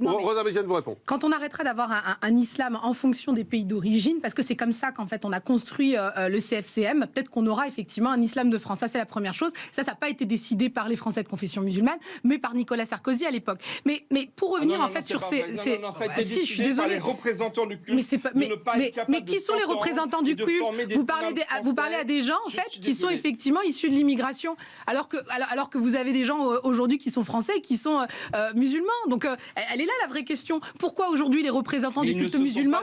Rosa Méziane vous répond. Quand on arrêtera d'avoir un islam en fonction des pays d'origine, parce que c'est comme ça qu'en fait on a construit le CFCM, peut-être qu'on aura effectivement un islam de France. Ça, c'est la première chose. Ça n'a pas été décidé par les Français de confession musulmane, mais par Nicolas Sarkozy à l'époque. Mais pour revenir sur ces... Non, ça a été si, je suis décidé désolée. par les représentants du culte. Mais qui sont les représentants du culte? Vous parlez à des gens en fait qui sont effectivement issus de l'immigration, alors que vous avez des gens aujourd'hui qui sont français et qui sont musulmans. Donc elle est là la vraie question. Pourquoi aujourd'hui les représentants du culte musulman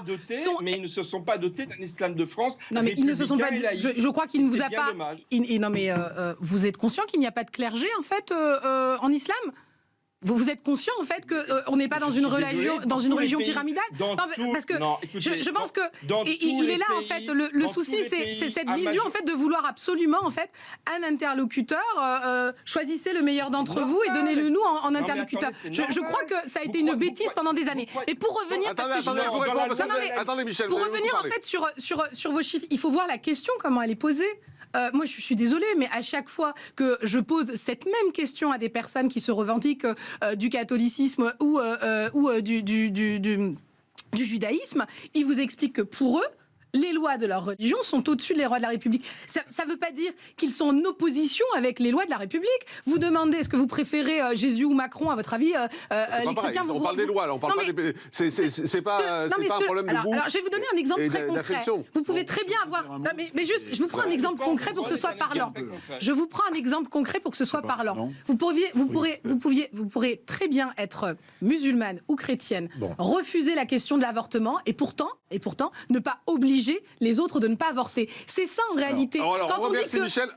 mais ils ne se sont pas dotés d'un islam de France. Non mais ils ne se sont pas. Je crois qu'il ne vous a pas. Non mais vous êtes conscient qu'il n'y a pas de clergé en fait en islam? Vous êtes conscient en fait qu'on n'est pas dans une religion pyramidale? Parce que je pense que il est là en fait le souci, c'est cette vision en fait de vouloir absolument en fait un interlocuteur. Choisissez le meilleur d'entre vous et donnez-le nous en interlocuteur. Je crois que ça a été une bêtise pendant des années. Et pour revenir, Attendez, Michel. Pour revenir en fait sur vos chiffres, il faut voir la question comment elle est posée. Moi, je suis désolée, mais à chaque fois que je pose cette même question à des personnes qui se revendiquent du catholicisme ou du judaïsme, ils vous expliquent que pour eux, les lois de leur religion sont au-dessus des lois de la République. Ça ne veut pas dire qu'ils sont en opposition avec les lois de la République. Vous demandez, est-ce que vous préférez Jésus ou Macron, à votre avis? Les chrétiens, on parle des lois, là, on parle pas des... C'est pas un problème de goût. Alors, je vais vous donner un exemple très concret. Vous pouvez très bien avoir... Non, mais juste, je vous prends un exemple concret pour que ce soit parlant. Je vous prends un exemple concret pour que ce soit parlant. Vous pourrez très bien être musulmane ou chrétienne, refuser la question de l'avortement, et pourtant, ne pas obliger les autres de ne pas avorter. C'est ça en réalité. Alors, quand on dit que... Michel.